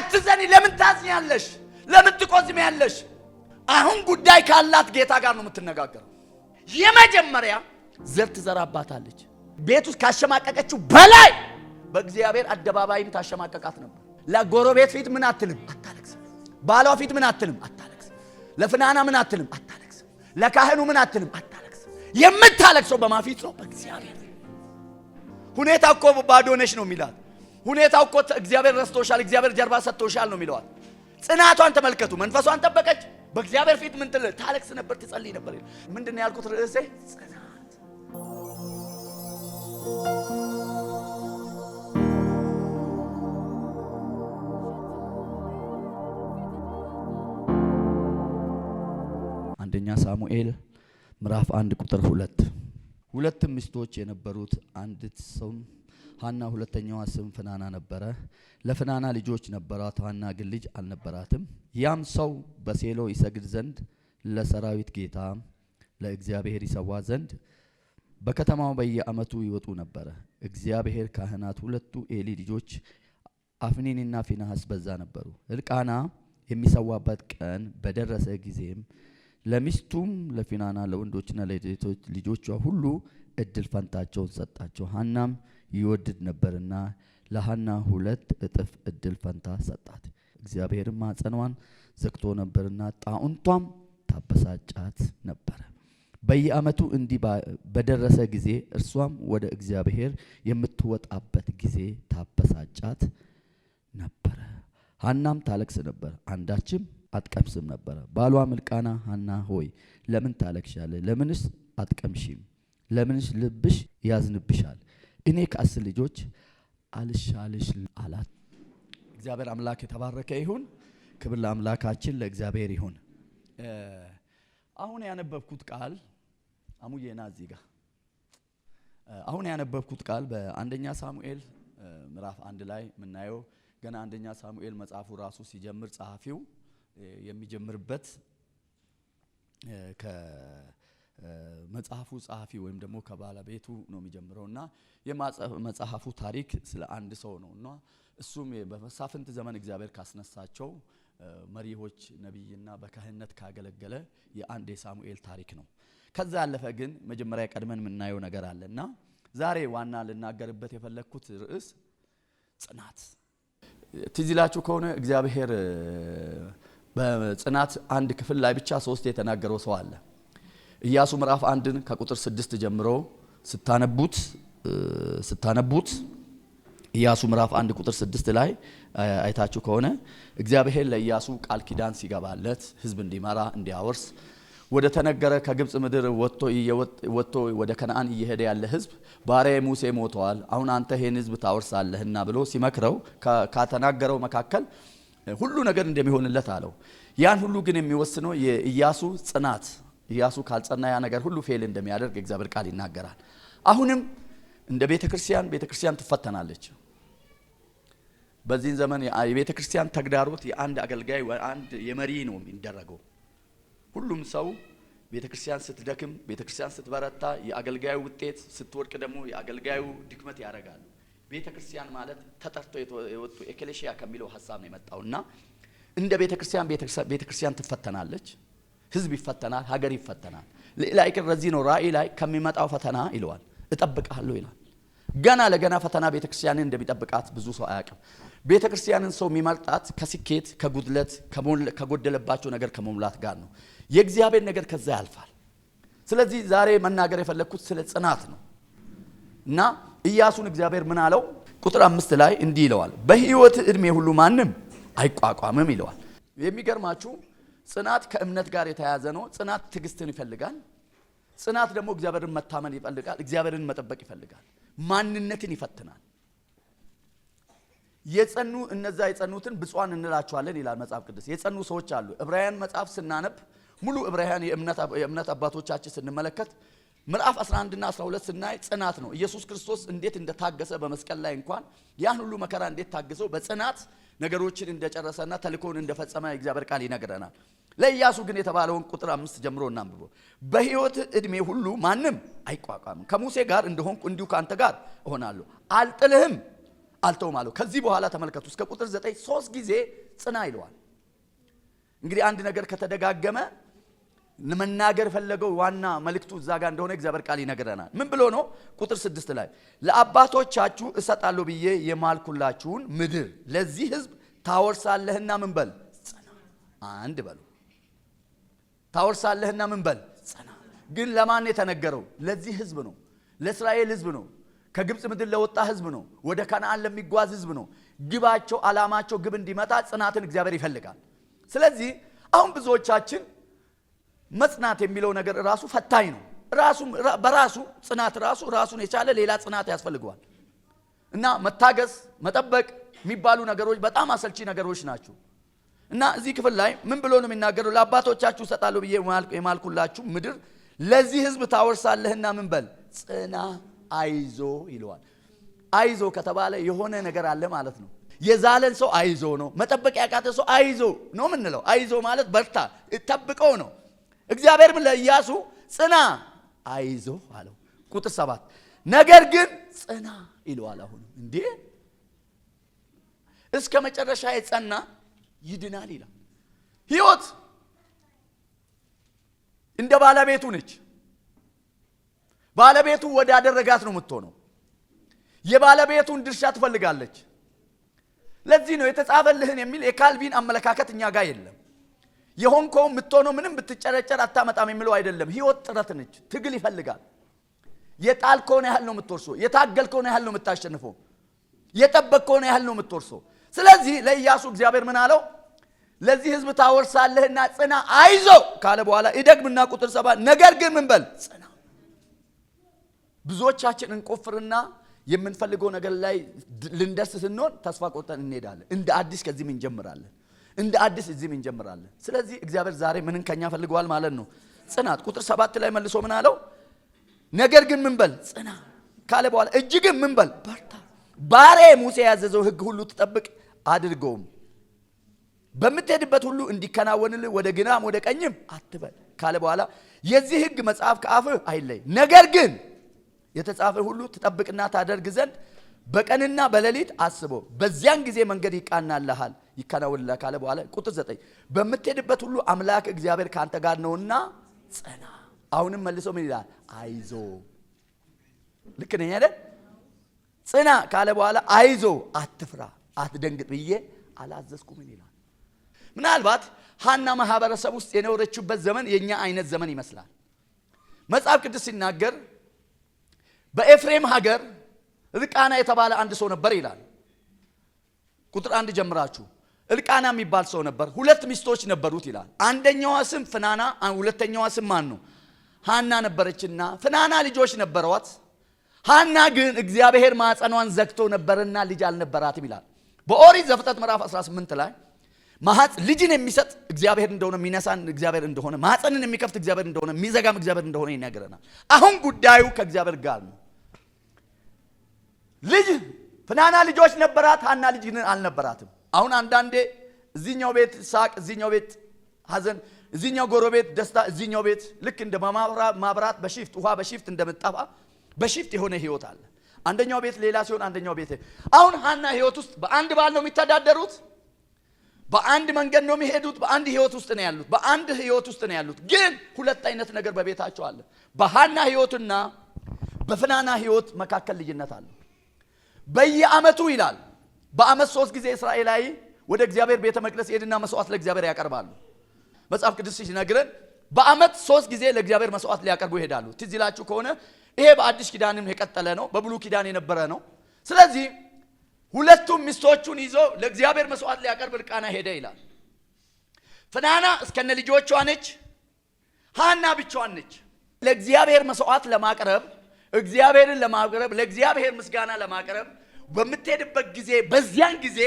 አትዘኒ። ለምን ታዝኛለሽ? ለምን ትቆዝሚያለሽ? አሁን ጉዳይ ካላት ጌታ ጋር ነው የምትነጋገረው። የመጀመሪያ ዘር ትዘራባታለች። ቤት ውስጥ ካሸማቀቀችው በላይ በእግዚአብሔር አደባባይም ታሸማቀቃት ነበር። ለጎረቤት ፊት ምን አትልም? አታለቅስም። ባሏ ፊት ምን አትልም? አታለቅስም። ለፍናና ምን አትልም? አታለቅስም። ለካህኑ ምን አትልም? አታለቅስም። የምታለቅሰው በማፊት ነው? በእግዚአብሔር። ሁኔታ እኮ ባዶ ነሽ ነው የሚላት። ሁኔታው እኮ እግዚአብሔር ረስቶሻል፣ እግዚአብሔር ጀርባ ሰጥቶሻል ነው የሚለዋል። ጽናቷን ተመልከቱ። መንፈሷን ጠበቀች። በእግዚአብሔር ፊት ምን ትል? ታለቅስ ነበር፣ ትጸልይ ነበር። ምንድነው ያልኩት ርዕሴ? ጽናት። አንደኛ ሳሙኤል ምዕራፍ 1 ቁጥር 2 ሁለትም ሚስቶች የነበሩት አንዲት ሰው ሐና ሁለተኛዋ ስም ፍናና ነበረ። ለፍናና ልጆች ነበሯት፣ ሐና ግን ልጅ አልነበራትም። ያም ሰው በሴሎ ይሰግድ ዘንድ ለሰራዊት ጌታ ለእግዚአብሔር ይሰዋ ዘንድ በከተማው በየዓመቱ ይወጡ ነበረ። እግዚአብሔር ካህናት ሁለቱ ኤሊ ልጆች አፍኒንና ፊንሐስ በዛ ነበሩ። ሕልቃና የሚሰዋበት ቀን በደረሰ ጊዜም ለሚስቱም ለፊናና ለወንዶችና ለሴቶች ልጆቿ ሁሉ እድል ፈንታቸውን ሰጣቸው። ሐናም ይወድድ ነበርና ለሐና 2 እጥፍ እድል ፈንታ ሰጣት። እግዚአብሔርም ማኅፀኗን ዘግቶ ነበርና ጣዖንቷም ታበሳጫት ነበረ። በየዓመቱ እንዲህ በደረሰ ጊዜ እርሷም ወደ እግዚአብሔር የምትወጣበት ጊዜ ታበሳጫት ነበረ። ሐናም ታለቅስ ነበር፣ አንዳችም አትቀምስም ነበር። ባሏም ሕልቃና ሐና ሆይ ለምን ታለቅሻለሽ? ለምንስ አትቀምሺም? ለምንስ ልብሽ ያዝንብሻል? እኔ ከ10 ልጆች አልሻልሽ አላት። እግዚአብሔር አምላክ የተባረከ ይሁን። ክብር ለአምላካችን ለእግዚአብሔር ይሁን። አሁን ያነበብኩት ቃል አሙዬና እዚህ ጋር አሁን ያነበብኩት ቃል በአንደኛ ሳሙኤል ምዕራፍ 1 ላይ የምናየው ገና አንደኛ ሳሙኤል መጽሐፉ ራሱ ሲጀምር ጸሐፊው የሚጀምርበት ከመጽሐፉ ጸሐፊ ወይም ደግሞ ከባለቤቱ ነው የሚጀምረውና የመጽሐፉ ታሪክ ስለ አንድ ሰው ነውና እሱም በመሳፍንት ዘመን እግዚአብሔር ካስነሳቸው መሪዎች ነብይና በካህነት ካገለገለ የአንድ የሳሙኤል ታሪክ ነው። ከዛ ያለፈ ግን መጀመሪያ ቀድመን የምናየው ነገር አለና ዛሬ ዋና ልናገርበት የፈለኩት ርዕስ ጽናት። ትዝ ይላችሁ ከሆነ እግዚአብሔር በጽናት አንድ ክፍል ላይ ብቻ 3 የተናገረው ሰው አለ። ኢያሱ ምዕራፍ 1 ከቁጥር 6 ጀምሮ ስታነቡት ኢያሱ ምዕራፍ 1 ቁጥር 6 ላይ አይታችሁ ከሆነ እግዚአብሔር ለኢያሱ ቃል ኪዳን ሲገባለት ሕዝብ እንዲመራ እንዲያወርስ ወደ ተነገረ ከግብጽ ምድር ወጥቶ ወደ ከነዓን እየሄደ ያለ ሕዝብ ባሪያዬ ሙሴ ሞቷል፣ አሁን አንተ ይሄን ሕዝብ ታወርሳለህና ብሎ ሲመክረው ከተናገረው መካከል ሁሉ ነገር እንደሚሆንለት አለው። ያን ሁሉ ግን የሚወስነው የኢያሱ ጽናት። ኢያሱ ካልጸና ያ ነገር ሁሉ ፌል እንደሚያደርግ እግዚአብሔር ቃል ይናገራል። አሁንም እንደ ቤተክርስቲያን ትፈተናለች። በዚህ ዘመን የቤተክርስቲያን ተግዳሮት የአንድ አገልጋይ አንድ የመሪ ነው የሚደረገው። ሁሉም ሰው ቤተክርስቲያን ስትደክም፣ ቤተክርስቲያን ስትበረታ፣ የአገልጋዩ ውጤት ስትወድቅ ደግሞ የአገልጋዩ ድክመት ያደርጋል። ቤተክርስቲያን ማለት ተጠርቶ የወጡ ኤክሌሲያ ከሚለው ሐሳብ ነው የመጣውና እንደ ቤተክርስቲያን ትፈተናለች። ሕዝብ ይፈተናል፣ ሀገር ይፈተናል። ሌላ ይቅር ረዚህ ነው ራእይ ላይ ከሚመጣው ፈተና ይለዋል እጠብቅሃለሁ ይላል። ገና ለገና ፈተና ቤተክርስቲያንን እንደሚጠብቃት ብዙ ሰው አያውቅም። ቤተክርስቲያንን ሰው የሚመርጣት ከስኬት ከጉድለት ከጎደለባቸው ነገር ከመሙላት ጋር ነው። የእግዚአብሔር ነገር ከዛ ያልፋል። ስለዚህ ዛሬ መናገር የፈለኩት ስለ ጽናት ነው እና ኢያሱን እግዚአብሔር ምን አለው? ቁጥር 5 ላይ እንዲህ ይለዋል፣ በሕይወት ዕድሜ ሁሉ ማንም አይቋቋምም ይለዋል። የሚገርማችሁ ጽናት ከእምነት ጋር የተያያዘ ነው። ጽናት ትዕግስትን ይፈልጋል። ጽናት ደግሞ እግዚአብሔርን መታመን ይፈልጋል። እግዚአብሔርን መጠበቅ ይፈልጋል። ማንነትን ይፈትናል። እነዛ የጸኑትን ብፁዓን እንላቸዋለን ይላል መጽሐፍ ቅዱስ። የጸኑ ሰዎች አሉ። ዕብራውያን መጽሐፍ ስናነብ ሙሉ ዕብራውያን የእምነት አባቶቻችን ስንመለከት ምዕራፍ 11 እና 12 ስናይ ጽናት ነው። ኢየሱስ ክርስቶስ እንዴት እንደታገሰ በመስቀል ላይ እንኳን ያን ሁሉ መከራ እንዴት ታገሰው በጽናት ነገሮችን እንደጨረሰና ተልእኮውን እንደፈጸመ እግዚአብሔር ቃል ይነግረናል። ለኢያሱ ግን የተባለውን ቁጥር 5 ጀምሮ እናንብቦ። በሕይወት ዕድሜ ሁሉ ማንም አይቋቋምም። ከሙሴ ጋር እንደሆንኩ እንዲሁ ካንተ ጋር እሆናለሁ፣ አልጥልህም አልተውም አለው። ከዚህ በኋላ ተመልከቱ እስከ ቁጥር 9 3 ጊዜ ጽና ይለዋል። እንግዲህ አንድ ነገር ከተደጋገመ ለመናገር ፈለገው ዋና መልእክቱ እዛ ጋር እንደሆነ እግዚአብሔር ቃል ይነግረናል። ምን ብሎ ነው? ቁጥር 6 ላይ ለአባቶቻችሁ እሰጣለሁ ብዬ የማልኩላችሁን ምድር ለዚህ ሕዝብ ታወርሳለህና ምን በል ጽና። አንድ በሉ ታወርሳለህና ምን በል ጽና። ግን ለማን የተነገረው? ለዚህ ሕዝብ ነው። ለእስራኤል ሕዝብ ነው። ከግብጽ ምድር ለወጣ ሕዝብ ነው። ወደ ከነዓን ለሚጓዝ ሕዝብ ነው። ግባቸው ዓላማቸው ግብ እንዲመጣ ጽናትን እግዚአብሔር ይፈልጋል። ስለዚህ አሁን ብዙዎቻችን መጽናት የሚለው ነገር ራሱ ፈታኝ ነው። በራሱ ጽናት ራሱን የቻለ ሌላ ጽናት ያስፈልገዋል። እና መታገስ መጠበቅ የሚባሉ ነገሮች በጣም አሰልቺ ነገሮች ናቸው። እና እዚህ ክፍል ላይ ምን ብሎ ነው የሚናገረው? ለአባቶቻችሁ እሰጣለሁ ብዬ የማልኩላችሁ ምድር ለዚህ ሕዝብ ታወርሳለህና ምን በል ጽና አይዞ ይለዋል። አይዞ ከተባለ የሆነ ነገር አለ ማለት ነው። የዛለን ሰው አይዞ ነው። መጠበቅ ያቃተ ሰው አይዞ ነው ምንለው። አይዞ ማለት በርታ ጠብቀው ነው። እግዚአብሔር ምን ለኢያሱ ጽና አይዞ አለው። ቁጥር 7 ነገር ግን ጽና ይለዋል። አሁን እንዴ እስከ መጨረሻ የጸና ይድናል ይላል። ሕይወት እንደ ባለቤቱ ነች። ባለቤቱ ወደ አደረጋት ነው የምትሆነው። የባለቤቱን ድርሻ ትፈልጋለች። ለዚህ ነው የተጻፈልህን የሚል የካልቪን አመለካከት እኛ ጋር የለም። የሆንከው የምትሆነው ምንም ብትጨረጨር አታመጣም የሚለው አይደለም። ሕይወት ጥረት ነች። ትግል ይፈልጋል። የጣልከውን ያህል ነው የምትወርሰው። የታገልከውን ያህል ነው የምታሸንፈው። የጠበቅከውን ያህል ነው የምትወርሰው። ስለዚህ ለኢያሱ እግዚአብሔር ምን አለው? ለዚህ ሕዝብ ታወርሳለህና ጽና አይዞ ካለ በኋላ ይደግምና ቁጥር 7 ነገር ግን ምን በል ጽና። ብዙዎቻችን እንቆፍርና የምንፈልገው ነገር ላይ ልንደርስ ስንሆን ተስፋ ቆርጠን እንሄዳለን። እንደ አዲስ ከዚህም እንጀምራለን። እንደ አዲስ እዚህም እንጀምራለን። ስለዚህ እግዚአብሔር ዛሬ ምንን ከኛ ፈልገዋል ማለት ነው? ጽናት። ቁጥር 7 ላይ መልሶ ምን አለው? ነገር ግን ምን በል ጽና ካለ በኋላ እጅግም ምን በል በርታ። ባሪያዬ ሙሴ ያዘዘው ሕግ ሁሉ ትጠብቅ አድርገውም በምትሄድበት ሁሉ እንዲከናወንልህ ወደ ግራም ወደ ቀኝም አትበል ካለ በኋላ የዚህ ሕግ መጽሐፍ ከአፍህ አይለይ፣ ነገር ግን የተጻፈ ሁሉ ትጠብቅና ታደርግ ዘንድ በቀንና በሌሊት አስበው፣ በዚያን ጊዜ መንገድ ይቃናልሃል ይከናወንልሃል ካለ በኋላ ቁጥር 9 በምትሄድበት ሁሉ አምላክ እግዚአብሔር ካንተ ጋር ነውና ጽና። አሁንም መልሶ ምን ይላል? አይዞ። ልክ ነኝ አይደል? ጽና ካለ በኋላ አይዞ አትፍራ አትደንግጥ ብዬ አላዘዝኩም ይላል። ምናልባት ሐና ማህበረሰብ ውስጥ የኖረችበት ዘመን የኛ አይነት ዘመን ይመስላል። መጽሐፍ ቅዱስ ሲናገር በኤፍሬም ሀገር እልቃና የተባለ አንድ ሰው ነበር ይላል። ቁጥር 1 ጀምራችሁ እልቃና የሚባል ሰው ነበር። 2 ሚስቶች ነበሩት ይላል። አንደኛዋ ስም ፍናና፣ ሁለተኛዋ ስም ማን ነው? ሐና ነበረችና ፍናና ልጆች ነበሯት። ሐና ግን እግዚአብሔር ማኅፀኗን ዘግቶ ነበርና ልጅ አልነበራትም ይላል። በኦሪት ዘፍጥረት ምዕራፍ 18 ላይ ልጅን የሚሰጥ እግዚአብሔር እንደሆነ፣ የሚነሳን እግዚአብሔር እንደሆነ፣ ማኅፀንን የሚከፍት እግዚአብሔር እንደሆነ፣ የሚዘጋም እግዚአብሔር እንደሆነ ይናገረናል። አሁን ጉዳዩ ከእግዚአብሔር ጋር ነው። ልጅ ፍናና ልጆች ነበራት፣ ሐና ልጅ ግን አልነበራትም። አሁን አንዳንዴ እዚህኛው ቤት ሳቅ፣ እዚህኛው ቤት ሐዘን፣ እዚህኛው ጎረቤት ደስታ፣ እዚህኛው ቤት ልክ እንደ ማብራት በሽፍት ውሃ በሽፍት እንደምጠፋ በሽፍት የሆነ ህይወት አለ። አንደኛው ቤት ሌላ ሲሆን አንደኛው ቤት። አሁን ሐና ህይወት ውስጥ በአንድ ባል ነው የሚተዳደሩት፣ በአንድ መንገድ ነው የሚሄዱት፣ በአንድ ህይወት ውስጥ ነው ያሉት፣ በአንድ ህይወት ውስጥ ነው ያሉት። ግን ሁለት አይነት ነገር በቤታቸው አለ። በሐና ህይወትና በፍናና ህይወት መካከል ልዩነት አለ። በየዓመቱ ይላል በዓመት 3 ጊዜ እስራኤላዊ ወደ እግዚአብሔር ቤተ መቅደስ ሄድና መስዋዕት ለእግዚአብሔር ያቀርባሉ። መጽሐፍ ቅዱስ ሲነግረን በዓመት 3 ጊዜ ለእግዚአብሔር መስዋዕት ሊያቀርቡ ይሄዳሉ። ትዝ ይላችሁ ከሆነ ይሄ በአዲስ ኪዳንም የቀጠለ ነው፣ በብሉይ ኪዳን የነበረ ነው። ስለዚህ ሁለቱም ሚስቶቹን ይዞ ለእግዚአብሔር መስዋዕት ሊያቀርብ እልቃና ሄደ ይላል። ፍናና እስከነ ልጆቿ ነች፣ ሐና ብቻዋን ነች። ለእግዚአብሔር መስዋዕት ለማቅረብ እግዚአብሔርን ለማቅረብ ለእግዚአብሔር ምስጋና ለማቅረብ በምትሄድበት ጊዜ በዚያን ጊዜ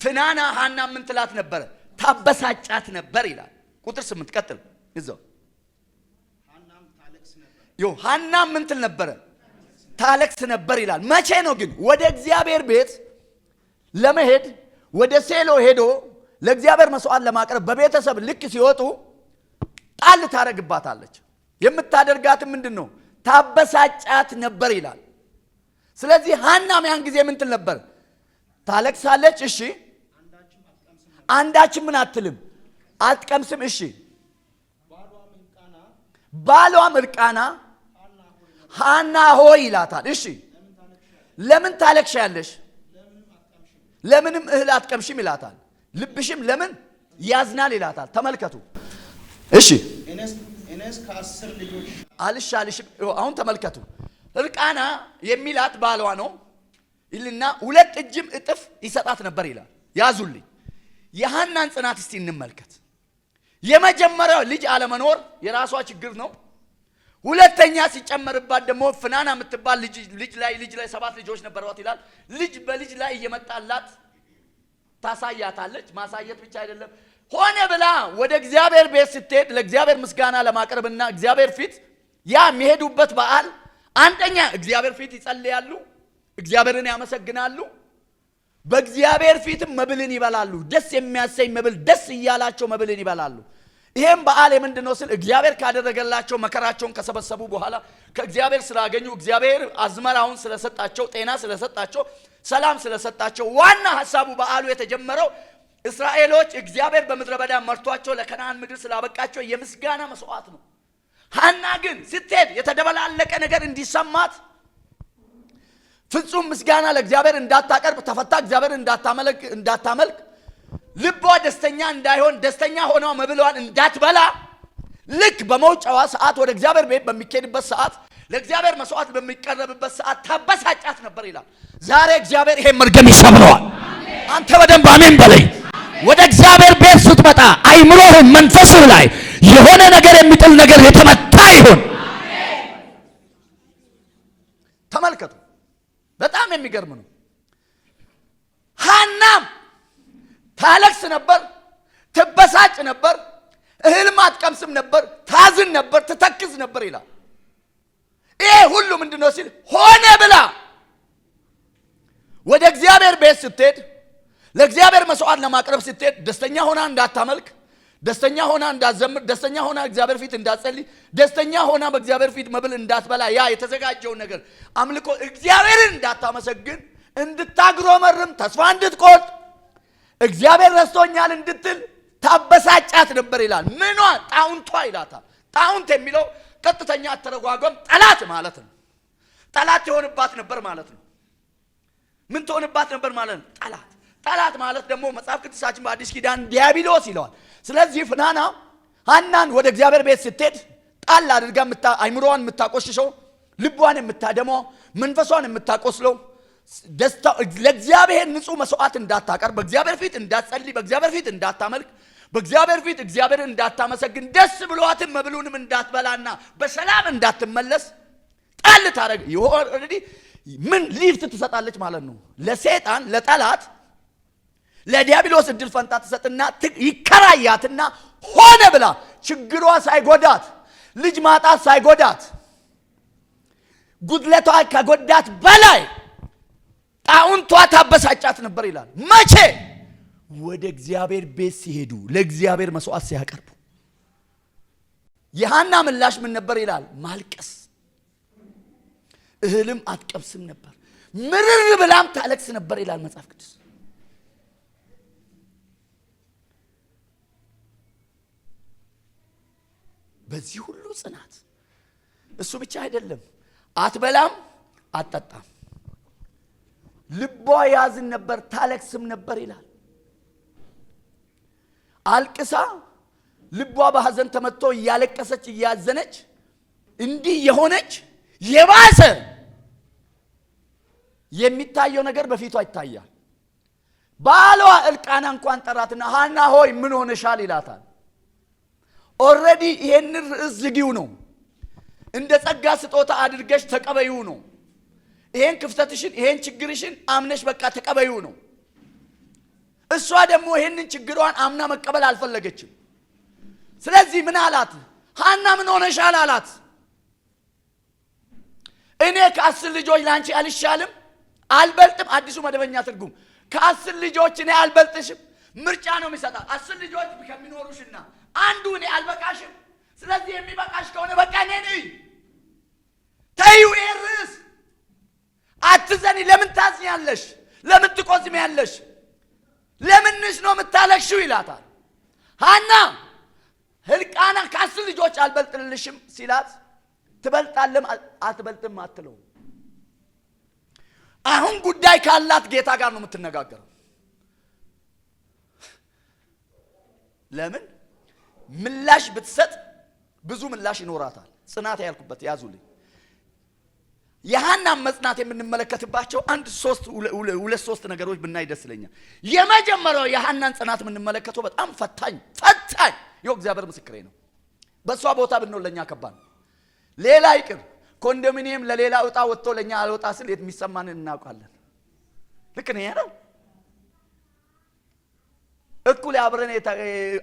ፍናና ሐና ምን ትላት ነበር? ታበሳጫት ነበር ይላል። ቁጥር 8 ቀጥል እዛው ሐና ምን ትል ነበር? ታለቅስ ነበር ይላል። መቼ ነው ግን ወደ እግዚአብሔር ቤት ለመሄድ ወደ ሴሎ ሄዶ ለእግዚአብሔር መስዋዕት ለማቅረብ በቤተሰብ ልክ ሲወጡ ጣል ታረግባታለች። የምታደርጋት ምንድን ነው? ታበሳጫት ነበር ይላል። ስለዚህ ሐናም ያን ጊዜ ምን ትል ነበር? ታለቅሳለች። እሺ አንዳችም ምን አትልም አትቀምስም። እሺ ባሏም እርቃና ሐና ሆይ ይላታል። እሺ ለምን ታለቅሻለሽ? ለምንም እህል አትቀምሽም ይላታል። ልብሽም ለምን ያዝናል ይላታል። ተመልከቱ። እሺ እኔስ ከ10 ልጆች አልሻልሽም። አሁን ተመልከቱ። እርቃና የሚላት ባሏ ነው ይልና 2 እጅም እጥፍ ይሰጣት ነበር ይላል። ያዙልኝ። የሐናን ጽናት እስቲ እንመልከት። የመጀመሪያው ልጅ አለመኖር የራሷ ችግር ነው። ሁለተኛ ሲጨመርባት ደግሞ ፍናና የምትባል ልጅ ላይ 7 ልጆች ነበሯት ይላል። ልጅ በልጅ ላይ እየመጣላት ታሳያታለች። ማሳየት ብቻ አይደለም፣ ሆነ ብላ ወደ እግዚአብሔር ቤት ስትሄድ ለእግዚአብሔር ምስጋና ለማቅረብና እግዚአብሔር ፊት ያ የሚሄዱበት በዓል አንደኛ እግዚአብሔር ፊት ይጸልያሉ፣ እግዚአብሔርን ያመሰግናሉ፣ በእግዚአብሔር ፊትም መብልን ይበላሉ። ደስ የሚያሰኝ መብል፣ ደስ እያላቸው መብልን ይበላሉ። ይሄም በዓል የምንድነው ስል እግዚአብሔር ካደረገላቸው መከራቸውን ከሰበሰቡ በኋላ ከእግዚአብሔር ስላገኙ እግዚአብሔር አዝመራውን ስለሰጣቸው፣ ጤና ስለሰጣቸው፣ ሰላም ስለሰጣቸው ዋና ሐሳቡ በዓሉ የተጀመረው እስራኤሎች እግዚአብሔር በምድረ በዳ መርቷቸው ለከነዓን ምድር ስላበቃቸው የምስጋና መስዋዕት ነው። ሐና ግን ስትሄድ የተደበላለቀ ነገር እንዲሰማት ፍጹም ምስጋና ለእግዚአብሔር እንዳታቀርብ ተፈታ፣ እግዚአብሔር እንዳታመልክ ልቧ ደስተኛ እንዳይሆን ደስተኛ ሆኗ መብሏን እንዳትበላ ልክ በመውጫዋ ሰዓት ወደ እግዚአብሔር ቤት በሚኬድበት ሰዓት ለእግዚአብሔር መስዋዕት በሚቀርብበት ሰዓት ታበሳጫት ነበር ይላል። ዛሬ እግዚአብሔር ይሄን መርገም ይሰብረዋል። አንተ በደንብ አሜን በለኝ። ወደ እግዚአብሔር ቤት ስትመጣ አይምሮህን መንፈስህ ላይ የሆነ ነገር የሚጥል ነገር የተመታ ይሁን። ተመልከቱ። በጣም የሚገርም ነው። ሐናም ታለቅስ ነበር፣ ትበሳጭ ነበር፣ እህልም አትቀምስም ነበር፣ ታዝን ነበር፣ ትተክዝ ነበር ይላል። ይሄ ሁሉ ምንድነው ሲል ሆነ ብላ ወደ እግዚአብሔር ቤት ስትሄድ ለእግዚአብሔር መስዋዕት ለማቅረብ ስትሄድ ደስተኛ ሆና እንዳታመልክ፣ ደስተኛ ሆና እንዳትዘምር፣ ደስተኛ ሆና እግዚአብሔር ፊት እንዳትጸልይ፣ ደስተኛ ሆና በእግዚአብሔር ፊት መብል እንዳትበላ፣ ያ የተዘጋጀውን ነገር አምልኮ እግዚአብሔርን እንዳታመሰግን፣ እንድታግሮመርም፣ ተስፋ እንድትቆርጥ፣ እግዚአብሔር ረስቶኛል እንድትል ታበሳጫት ነበር ይላል። ምኗ? ጣውንቷ ይላታል። ጣውንት የሚለው ቀጥተኛ አተረጓጎም ጠላት ማለት ነው። ጠላት ትሆንባት ነበር ማለት ነው። ምን ትሆንባት ነበር ማለት ነው? ጠላት። ጠላት ማለት ደግሞ መጽሐፍ ቅዱሳችን በአዲስ ኪዳን ዲያብሎስ ይለዋል። ስለዚህ ፍናና ሐናን ወደ እግዚአብሔር ቤት ስትሄድ ጣል አድርጋ አይምሮዋን የምታቆሽሸው፣ ልቧን የምታደመው፣ መንፈሷን የምታቆስለው ደስታ ለእግዚአብሔር ንጹህ መስዋዕት እንዳታቀርብ፣ በእግዚአብሔር ፊት እንዳትጸልይ፣ በእግዚአብሔር ፊት እንዳታመልክ፣ በእግዚአብሔር ፊት እግዚአብሔርን እንዳታመሰግን፣ ደስ ብሏትም መብሉንም እንዳትበላና በሰላም እንዳትመለስ ጣል ታረግ ኦልሬዲ ምን ሊፍት ትሰጣለች ማለት ነው። ለሰይጣን ለጠላት ለዲያብሎስ እድል ፈንታ ትሰጥና ይከራያትና ሆነ ብላ ችግሯ ሳይጎዳት፣ ልጅ ማጣት ሳይጎዳት፣ ጉድለቷ ከጎዳት በላይ ጣውንቷ ታበሳጫት ነበር ይላል። መቼ? ወደ እግዚአብሔር ቤት ሲሄዱ ለእግዚአብሔር መስዋዕት ሲያቀርቡ። የሐና ምላሽ ምን ነበር ይላል? ማልቀስ። እህልም አትቀምስም ነበር፣ ምርር ብላም ታለቅስ ነበር ይላል መጽሐፍ ቅዱስ። በዚህ ሁሉ ጽናት እሱ ብቻ አይደለም፣ አትበላም፣ አትጠጣም፣ ልቧ ያዝን ነበር፣ ታለቅስም ነበር ይላል። አልቅሳ ልቧ በሐዘን ተመትቶ እያለቀሰች እያዘነች እንዲህ የሆነች የባሰ የሚታየው ነገር በፊቷ ይታያል። ባሏ እልቃና እንኳን ጠራትና ሐና ሆይ ምን ሆነሻል ይላታል። ኦልሬዲ ይሄንን ርዕስ ዝጊው ነው፣ እንደ ጸጋ ስጦታ አድርገሽ ተቀበዩ ነው። ይሄን ክፍተትሽን ይሄን ችግርሽን አምነሽ በቃ ተቀበዩ ነው። እሷ ደግሞ ይሄንን ችግሯን አምና መቀበል አልፈለገችም። ስለዚህ ምን አላት? ሐና ምን ሆነሻል አላት። እኔ ከ10 ልጆች ላንቺ አልሻልም አልበልጥም። አዲሱ መደበኛ ትርጉም ከ10 ልጆች እኔ አልበልጥሽም። ምርጫ ነው የሚሰጣት። 10 ልጆች ከሚኖሩሽና አንዱ እኔ አልበቃሽም። ስለዚህ የሚበቃሽ ከሆነ በቃ እኔ ነኝ። ተይው ይርስ አትዘኒ። ለምን ታዝኛለሽ? ለምን ትቆዝሚያለሽ? ለምንስ ነው የምታለቅሽው? ይላታል። ሐና ሕልቃና ከ10 ልጆች አልበልጥልሽም ሲላት ትበልጣለም አትበልጥም አትለው። አሁን ጉዳይ ካላት ጌታ ጋር ነው የምትነጋገረው። ለምን ምላሽ ብትሰጥ ብዙ ምላሽ ይኖራታል። ጽናት ያልኩበት ያዙልኝ። የሐናን መጽናት የምንመለከትባቸው ሁለት ሶስት ነገሮች ብናይ ደስ ይለኛል። የመጀመሪያው የሐናን ጽናት የምንመለከተው በጣም ፈታኝ ይኸው እግዚአብሔር ምስክሬ ነው። በሷ ቦታ ብንሆን ለኛ ከባድ ነው። ሌላ ይቅር ኮንዶሚኒየም ለሌላ ዕጣ ወጥቶ ለኛ አልወጣ ስል የሚሰማንን እናውቃለን። ልክ ነው ያለው። እኩል አብረን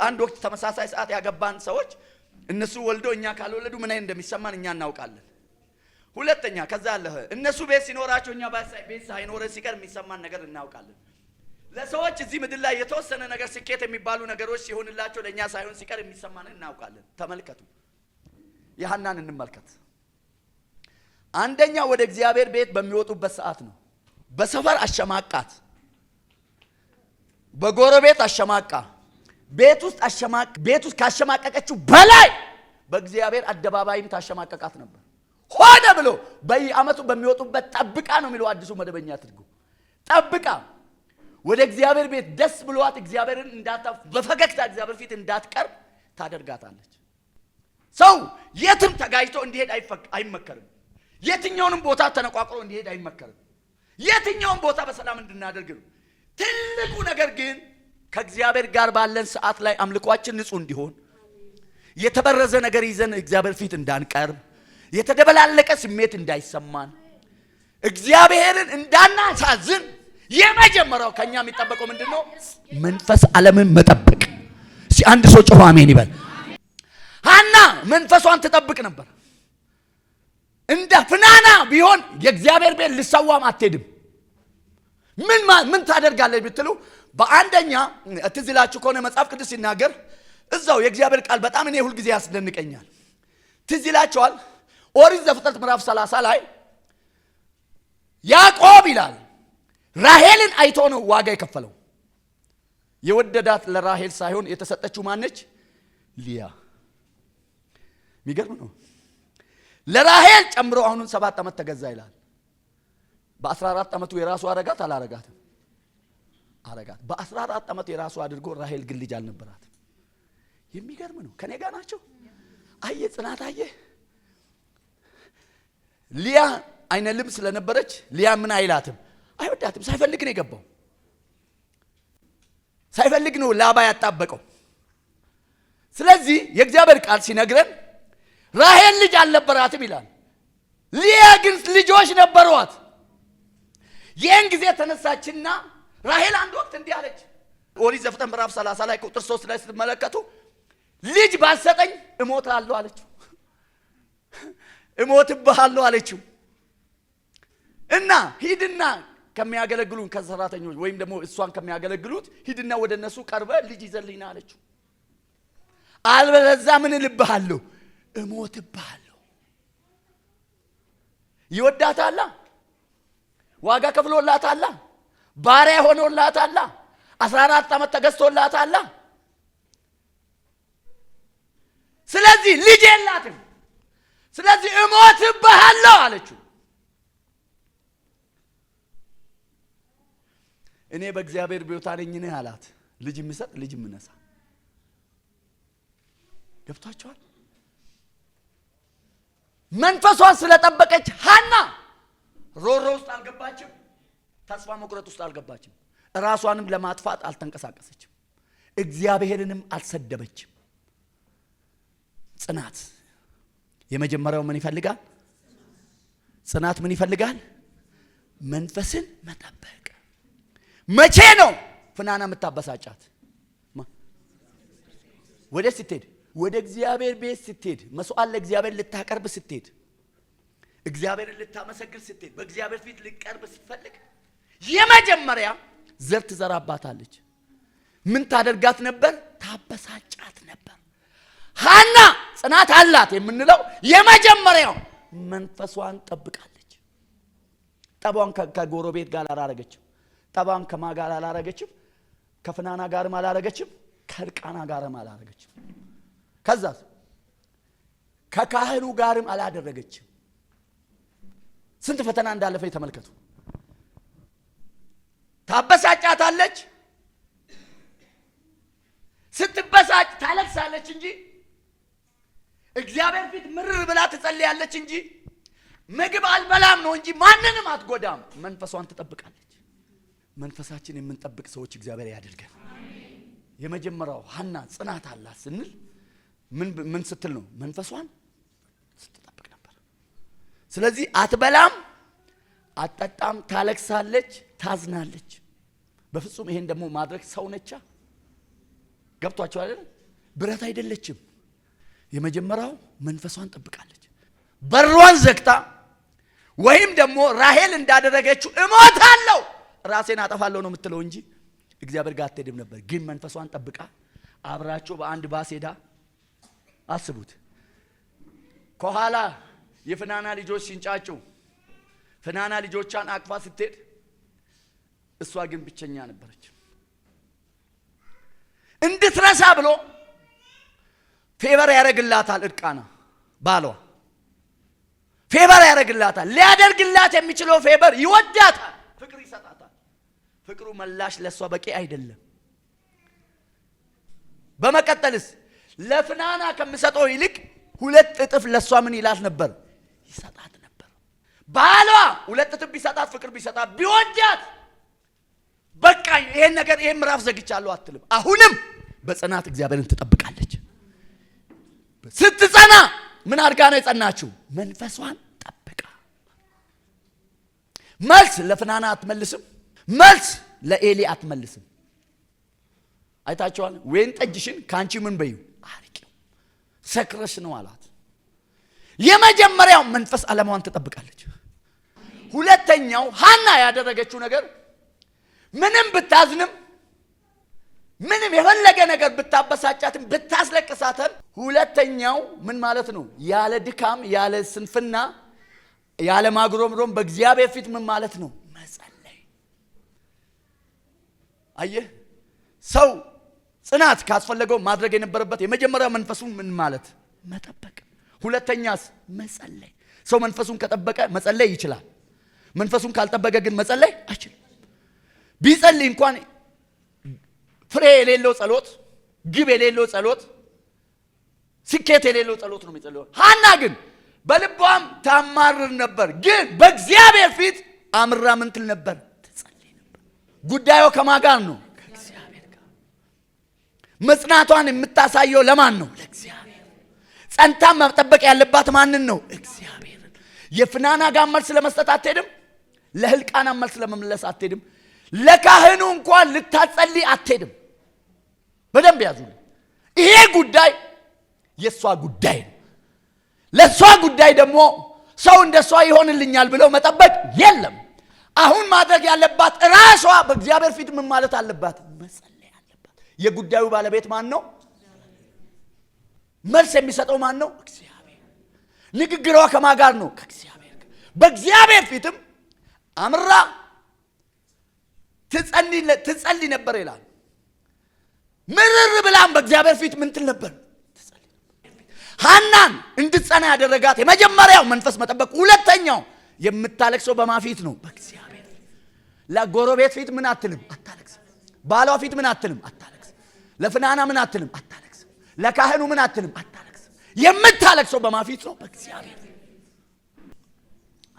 አንድ ወቅት ተመሳሳይ ሰዓት ያገባን ሰዎች እነሱ ወልዶ እኛ ካልወለዱ ምን አይነት እንደሚሰማን እኛ እናውቃለን። ሁለተኛ ከዛ አለ እነሱ ቤት ሲኖራቸው እኛ ቤት ሳይኖረን ሲቀር የሚሰማን ነገር እናውቃለን። ለሰዎች እዚህ ምድር ላይ የተወሰነ ነገር ስኬት የሚባሉ ነገሮች ሲሆንላቸው ለኛ ሳይሆን ሲቀር የሚሰማን እናውቃለን። ተመልከቱ፣ የሐናን እንመልከት። አንደኛ ወደ እግዚአብሔር ቤት በሚወጡበት ሰዓት ነው። በሰፈር አሸማቃት፣ በጎረቤት አሸማቃ፣ ቤት ውስጥ ካሸማቀቀችው በላይ በእግዚአብሔር አደባባይም ታሸማቀቃት ነበር። ሆነ ብሎ በየዓመቱ በሚወጡበት ጠብቃ ነው የሚለው አዲሱ መደበኛ ትርጉም። ጠብቃ ወደ እግዚአብሔር ቤት ደስ ብሏት እግዚአብሔርን በፈገግታ እግዚአብሔር ፊት እንዳትቀርብ ታደርጋታለች። ሰው የትም ተጋጅቶ እንዲሄድ አይመከርም። የትኛውንም ቦታ ተነቋቅሮ እንዲሄድ አይመከርም። የትኛውንም ቦታ በሰላም እንድናደርግ ነው። ትልቁ ነገር ግን ከእግዚአብሔር ጋር ባለን ሰዓት ላይ አምልኳችን ንጹህ እንዲሆን፣ የተበረዘ ነገር ይዘን እግዚአብሔር ፊት እንዳንቀርብ፣ የተደበላለቀ ስሜት እንዳይሰማን፣ እግዚአብሔርን እንዳናሳዝን የመጀመሪያው ከኛ የሚጠበቀው ምንድነው? መንፈስ ዓለምን መጠበቅ። እስቲ አንድ ሰው ጮሆ አሜን ይበል። ሐና መንፈሷን ትጠብቅ ነበር። እንደ ፍናና ቢሆን የእግዚአብሔር ቤት ልሰዋም አትሄድም። ምን ታደርጋለች ብትሉ በአንደኛ ትዝ ይላችሁ ከሆነ መጽሐፍ ቅዱስ ሲናገር እዛው የእግዚአብሔር ቃል በጣም እኔ ሁልጊዜ ያስደንቀኛል። ትዝ ይላችኋል ኦሪት ዘፍጥረት ምዕራፍ 30 ላይ ያዕቆብ ይላል ራሔልን አይቶ ነው ዋጋ የከፈለው። የወደዳት ለራሔል ሳይሆን የተሰጠችው ማነች? ሊያ። የሚገርም ነው። ለራሔል ጨምሮ አሁኑን 7 ዓመት ተገዛ ይላል። በ14 ዓመቱ የራሱ አረጋት አላረጋትም? አረጋት። በ14 ዓመት የራሱ አድርጎ ራሔል ግን ልጅ አልነበራትም። የሚገርም ነው። ከኔ ጋር ናቸው። አየ ጽናት አየ። ሊያ አይነ ልም ስለነበረች ሊያ ምን አይላትም? አይወዳትም። ሳይፈልግ ነው የገባው። ሳይፈልግ ነው ላባ ያጣበቀው። ስለዚህ የእግዚአብሔር ቃል ሲነግረን ራሔል ልጅ አልነበራትም ይላል። ሊያ ግን ልጆች ነበሯት። ይህን ጊዜ ተነሳችና ራሔል አንድ ወቅት እንዲህ አለች። ኦሪት ዘፍጥረት ምዕራፍ 30 ላይ ቁጥር 3 ላይ ስትመለከቱ ልጅ ባሰጠኝ እሞታለሁ አለችው። እሞትብሃለሁ አለችው። እና ሂድና ከሚያገለግሉን ከሰራተኞች ወይም ደግሞ እሷን ከሚያገለግሉት ሂድና ወደ እነሱ ቀርበ ልጅ ይዘልኝና አለችው። አልበለዚያ ምን እልብሃለሁ? እሞትብሃለሁ። ይወዳታላ፣ ዋጋ ከፍሎላታላ፣ ባሪያ ሆኖላታላ፣ 14 ዓመት ተገዝቶላታላ። ስለዚህ ልጅ የላትም። ስለዚህ እሞትብሃለሁ አለችው። እኔ በእግዚአብሔር ቦታ ነኝ አላት። ልጅ የምሰጥ ልጅ የምነሳ። ገብቷቸዋል። መንፈሷን ስለጠበቀች ሐና ሮሮ ውስጥ አልገባችም። ተስፋ መቁረጥ ውስጥ አልገባችም። ራሷንም ለማጥፋት አልተንቀሳቀሰችም። እግዚአብሔርንም አልሰደበችም። ጽናት የመጀመሪያው ምን ይፈልጋል? ጽናት ምን ይፈልጋል? መንፈስን መጠበቅ። መቼ ነው ፍናና የምታበሳጫት? ወደ ስትሄድ ወደ እግዚአብሔር ቤት ስትሄድ፣ መስዋዕት ለእግዚአብሔር ልታቀርብ ስትሄድ፣ እግዚአብሔርን ልታመሰግን ስትሄድ፣ በእግዚአብሔር ፊት ልትቀርብ ስትፈልግ የመጀመሪያ ዘር ትዘራባታለች። ምን ታደርጋት ነበር? ታበሳጫት ነበር። ሐና ጽናት አላት የምንለው የመጀመሪያው መንፈሷን ጠብቃለች። ጠቧን ከጎረቤት ጋር አላረገችም። ጠባን ከማጋር አላረገችም፣ ከፍናና ጋርም አላረገችም፣ ከልቃና ጋርም አላረገችም። ከዛስ ከካህኑ ጋርም አላደረገችም። ስንት ፈተና እንዳለፈ ተመልከቱ። ታበሳጫታለች፣ ስትበሳጭ ታለቅሳለች እንጂ እግዚአብሔር ፊት ምርር ብላ ትጸልያለች እንጂ ምግብ አልበላም ነው እንጂ ማንንም አትጎዳም። መንፈሷን ትጠብቃለች። መንፈሳችን የምንጠብቅ ሰዎች እግዚአብሔር ያድርገን። የመጀመሪያው ሐና ጽናት አላት ስንል ምን ስትል ነው? መንፈሷን ስትጠብቅ ነበር። ስለዚህ አትበላም፣ አትጠጣም፣ ታለቅሳለች፣ ታዝናለች። በፍጹም ይሄን ደግሞ ማድረግ ሰው ነቻ። ገብቷቸው አይደል? ብረት አይደለችም። የመጀመሪያው መንፈሷን ጠብቃለች። በሯን ዘግታ ወይም ደግሞ ራሔል እንዳደረገችው እሞታለሁ ራሴን አጠፋለሁ ነው የምትለው እንጂ እግዚአብሔር ጋር አትሄድም ነበር። ግን መንፈሷን ጠብቃ አብራቸው በአንድ ባስ ሄዳ አስቡት። ከኋላ የፍናና ልጆች ሲንጫጩ ፍናና ልጆቿን አቅፋ ስትሄድ እሷ ግን ብቸኛ ነበረች። እንድትረሳ ብሎ ፌቨር ያደርግላታል። እርቃና ባሏ ፌቨር ያደርግላታል። ሊያደርግላት የሚችለው ፌቨር ይወዳታል፣ ፍቅር ይሰጣታል። ፍቅሩ መላሽ ለሷ በቂ አይደለም። በመቀጠልስ ለፍናና ከምሰጠው ይልቅ 2 እጥፍ ለሷ ምን ይላት ነበር? ይሰጣት ነበር። ባሏ 2 እጥፍ ቢሰጣት፣ ፍቅር ቢሰጣት፣ ቢወዳት በቃ ይሄን ነገር ይሄን ምዕራፍ ዘግቻለሁ አትልም። አሁንም በጽናት እግዚአብሔርን ትጠብቃለች። ስትጸና ምን አድርጋ ነው የጸናችው? መንፈሷን ጠብቃ። መልስ ለፍናና አትመልስም፣ መልስ ለኤሊ አትመልስም። አይታችኋል። ወይን ጠጅሽን ካንቺ ምን በዩ አርቂው ሰክረሽ ነው አላት። የመጀመሪያው መንፈስ ዓለማዋን ትጠብቃለች። ሁለተኛው ሐና ያደረገችው ነገር ምንም ብታዝንም ምንም የፈለገ ነገር ብታበሳጫትም ብታስለቅሳትም ሁለተኛው ምን ማለት ነው? ያለ ድካም ያለ ስንፍና ያለ ማግሮምሮም በእግዚአብሔር ፊት ምን ማለት ነው? መጸለይ። አየህ፣ ሰው ጽናት ካስፈለገው ማድረግ የነበረበት የመጀመሪያው መንፈሱን ምን ማለት መጠበቅ፣ ሁለተኛስ መጸለይ። ሰው መንፈሱን ከጠበቀ መጸለይ ይችላል። መንፈሱን ካልጠበቀ ግን መጸለይ አይችልም። ቢጸልይ እንኳን ፍሬ የሌለው ጸሎት፣ ግብ የሌለው ጸሎት፣ ስኬት የሌለው ጸሎት ነው የሚጸልየው። ሐና ግን በልቧም ታማርር ነበር፣ ግን በእግዚአብሔር ፊት አምራ ምን ትል ነበር? ትጸልይ ነበር። ጉዳዩ ከማን ጋር ነው? ከእግዚአብሔር ጋር። መጽናቷን የምታሳየው ለማን ነው? ለእግዚአብሔር። ጸንታ መጠበቅ ያለባት ማንን ነው? እግዚአብሔርን። የፍናና ጋር መልስ ለመስጠት አትሄድም። ለህልቃና መልስ ለመመለስ አትሄድም። ለካህኑ እንኳን ልታጸልይ አትሄድም። በደንብ ያዙልኝ። ይሄ ጉዳይ የሷ ጉዳይ ነው። ለሷ ጉዳይ ደግሞ ሰው እንደሷ ይሆንልኛል ብለው መጠበቅ የለም። አሁን ማድረግ ያለባት ራሷ በእግዚአብሔር ፊት ምን ማለት አለባት? መጸለይ አለባት። የጉዳዩ ባለቤት ማን ነው? መልስ የሚሰጠው ማን ነው? እግዚአብሔር። ንግግሯ ከማን ጋር ነው? ከእግዚአብሔር ጋር። በእግዚአብሔር ፊትም አምራ ትጸልይ ነበር ይላል። ምርር ብላም በእግዚአብሔር ፊት ምን ትል ነበር? ትጸልይ ነበር። ሐናን እንድትጸና ያደረጋት የመጀመሪያው መንፈስ መጠበቅ፣ ሁለተኛው የምታለቅሰው በማፊት ነው? በእግዚአብሔር። ለጎረቤት ፊት ምን አትልም? አታለቅስም። ባሏ ፊት ምን አትልም? አታለቅስም። ለፍናና ምን አትልም? አታለቅስም። ለካህኑ ምን አትልም? አታለቅስም። የምታለቅሰው በማፊት ነው? በእግዚአብሔር።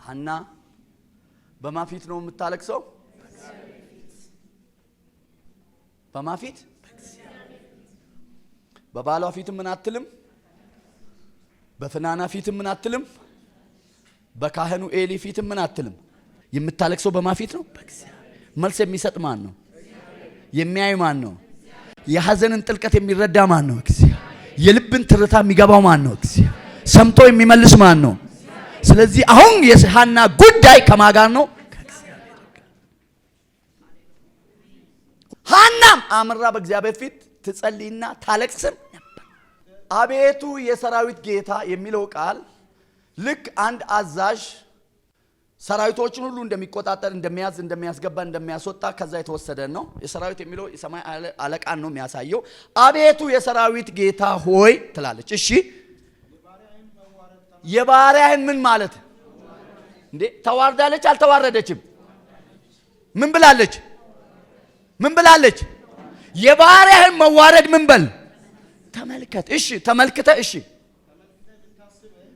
ሐና በማፊት ነው የምታለቅሰው? በማፊት። በባሏ ፊት ምን አትልም? በፍናና ፊት ምን አትልም? በካህኑ ኤሊ ፊት ምን አትልም? የምታለቅሰው በማፊት ነው? በእግዚአብሔር። መልስ የሚሰጥ ማን ነው? የሚያይ ማን ነው? የሐዘንን ጥልቀት የሚረዳ ማን ነው? እግዚአብሔር። የልብን ትርታ የሚገባው ማን ነው? እግዚአብሔር። ሰምቶ የሚመልስ ማን ነው? ስለዚህ አሁን የሐና ጉዳይ ከማን ጋር ነው? ከእግዚአብሔር ጋር። ሐናም አምራ በእግዚአብሔር ፊት ትጸልይና ታለቅስም ነበር። አቤቱ የሰራዊት ጌታ የሚለው ቃል ልክ አንድ አዛዥ ሰራዊቶችን ሁሉ እንደሚቆጣጠር እንደሚያዝ እንደሚያስገባ እንደሚያስወጣ ከዛ የተወሰደ ነው። የሰራዊት የሚለው የሰማይ አለቃን ነው የሚያሳየው። አቤቱ የሰራዊት ጌታ ሆይ ትላለች። እሺ የባሪያህን ምን ማለት እንዴ? ተዋርዳለች አልተዋረደችም? ምን ብላለች? ምን ብላለች? የባሪያህን መዋረድ ምን በል ተመልከት። እሺ ተመልክተ፣ እሺ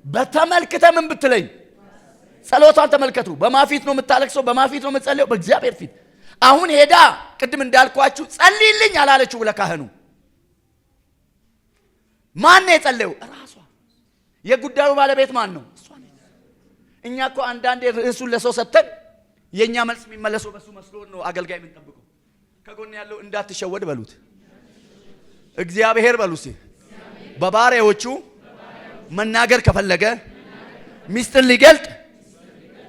በተመልክተ ምን ብትለኝ? ጸሎቷን ተመልከቱ። በማፊት ነው የምታለቅሰው፣ በማፊት ነው የምትጸልየው፣ በእግዚአብሔር ፊት። አሁን ሄዳ ቅድም እንዳልኳችሁ ጸልይልኝ አላለችው ለካህኑ። ማን ነው የጸለየው? ራሷ። የጉዳዩ ባለቤት ማን ነው? እሷ ነች። እኛ እኮ አንዳንዴ ርዕሱን ለሰው ሰጥተን የኛ መልስ የሚመለሰው በሱ መስሎን ነው አገልጋይ የምንጠብቀው። ከጎን ያለው እንዳትሸወድ በሉት፣ እግዚአብሔር በሉት። በባሪያዎቹ መናገር ከፈለገ ሚስጥር ሊገልጥ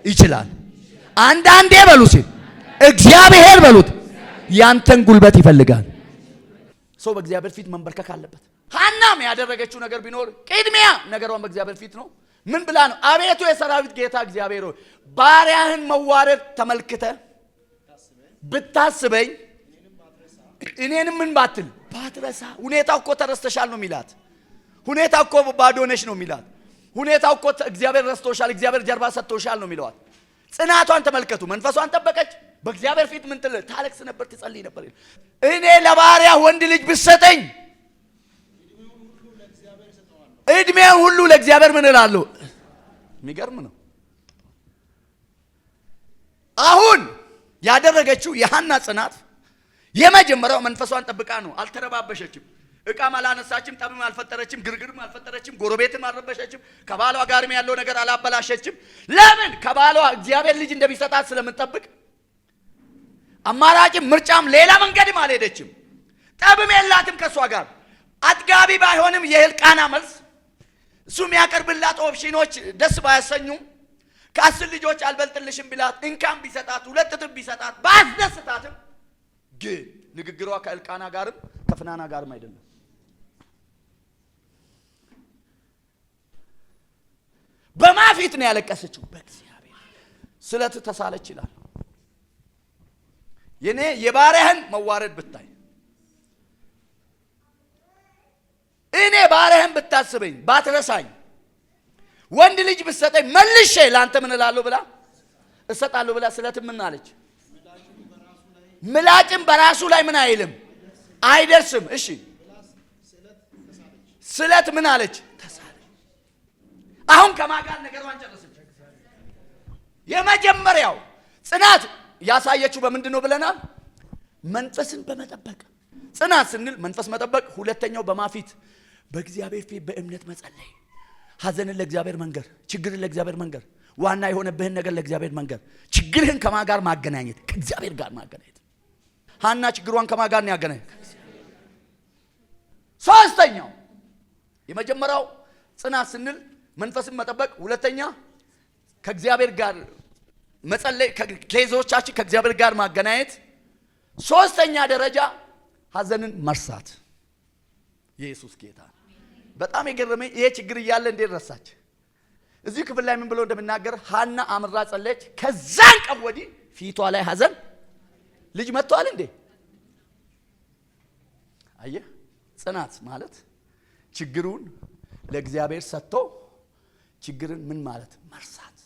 ይችላል። አንዳንዴ በሉት እግዚአብሔር በሉት ያንተን ጉልበት ይፈልጋል። ሰው በእግዚአብሔር ፊት መንበርከክ አለበት። ሐናም ያደረገችው ነገር ቢኖር ቅድሚያ ነገሯን በእግዚአብሔር ፊት ነው። ምን ብላ ነው? አቤቱ የሰራዊት ጌታ እግዚአብሔር ሆይ ባሪያህን መዋረድ ተመልክተ ብታስበኝ እኔንም ምን ባትል ባትረሳ። ሁኔታው እኮ ተረስተሻል ነው ሚላት። ሁኔታው እኮ ባዶ ነሽ ነው ሚላት። ሁኔታው እኮ እግዚአብሔር ረስቶሻል፣ እግዚአብሔር ጀርባ ሰጥቶሻል ነው ሚለዋት። ጽናቷን ተመልከቱ። መንፈሷን ጠበቀች። በእግዚአብሔር ፊት ምን ትል? ታለቅስ ነበር፣ ትጸልይ ነበር። እኔ ለባሪያ ወንድ ልጅ ብሰጠኝ እድሜን ሁሉ ለእግዚአብሔር ምን እላለሁ? የሚገርም ነው። አሁን ያደረገችው የሐና ጽናት የመጀመሪያው መንፈሷን ጠብቃ ነው። አልተረባበሸችም። እቃም አላነሳችም፣ ጠብም አልፈጠረችም፣ ግርግርም አልፈጠረችም፣ ጎረቤትም አልረበሸችም፣ ከባሏ ጋርም ያለው ነገር አላበላሸችም። ለምን? ከባሏ እግዚአብሔር ልጅ እንደሚሰጣት ስለምትጠብቅ። አማራጭም ምርጫም ሌላ መንገድም አልሄደችም። ጠብም የላትም ከሷ ጋር። አጥጋቢ ባይሆንም የህልቃና መልስ እሱ የሚያቀርብላት ኦፕሽኖች ደስ ባያሰኙም ከ10 ልጆች አልበልጥልሽም ቢላት እንካም ቢሰጣት 2 እጥፍ ቢሰጣት ባስደስታትም ግን ንግግሯ ከህልቃና ጋርም ከፍናና ጋርም አይደለም። በማፊት ነው ያለቀሰችው? በእግዚአብሔር ስለት ተሳለች ይላል። የኔ የባሪያህን መዋረድ ብታይ፣ እኔ ባሪያህን ብታስበኝ ባትረሳኝ፣ ወንድ ልጅ ብትሰጠኝ መልሼ ላንተ ምን እላለሁ ብላ እሰጣለሁ ብላ ስለት ምን አለች? ምላጭም በራሱ ላይ ምን አይልም አይደርስም። እሺ ስለት ምን አለች? ተሳለች። አሁን ከማጋር ነገሯን ጨረሰች። የመጀመሪያው ጽናት ያሳየችው በምንድን ነው ብለናል? መንፈስን በመጠበቅ ጽናት ስንል መንፈስ መጠበቅ። ሁለተኛው በማፊት በእግዚአብሔር ፊት በእምነት መጸለይ፣ ሐዘንን ለእግዚአብሔር መንገር፣ ችግርን ለእግዚአብሔር መንገር፣ ዋና የሆነብህን ነገር ለእግዚአብሔር መንገር፣ ችግርህን ከማጋር ማገናኘት፣ ከእግዚአብሔር ጋር ማገናኘት። ሐና ችግሯን ከማጋር ነው ያገናኘት። ሶስተኛው የመጀመሪያው ጽናት ስንል መንፈስን መጠበቅ፣ ሁለተኛ ከእግዚአብሔር ጋር መጸለይ፣ ከኬዞቻችን ከእግዚአብሔር ጋር ማገናኘት፣ ሶስተኛ ደረጃ ሐዘንን መርሳት። ኢየሱስ ጌታ። በጣም የገረመኝ ይሄ ችግር እያለ እንዴት ረሳች? እዚህ ክፍል ላይ ምን ብሎ እንደምናገር ሐና አምራ ጸለየች። ከዛን ቀን ወዲህ ፊቷ ላይ ሐዘን ልጅ መጥቷል እንዴ? አየህ፣ ጽናት ማለት ችግሩን ለእግዚአብሔር ሰጥቶ ችግርን ምን ማለት መርሳት።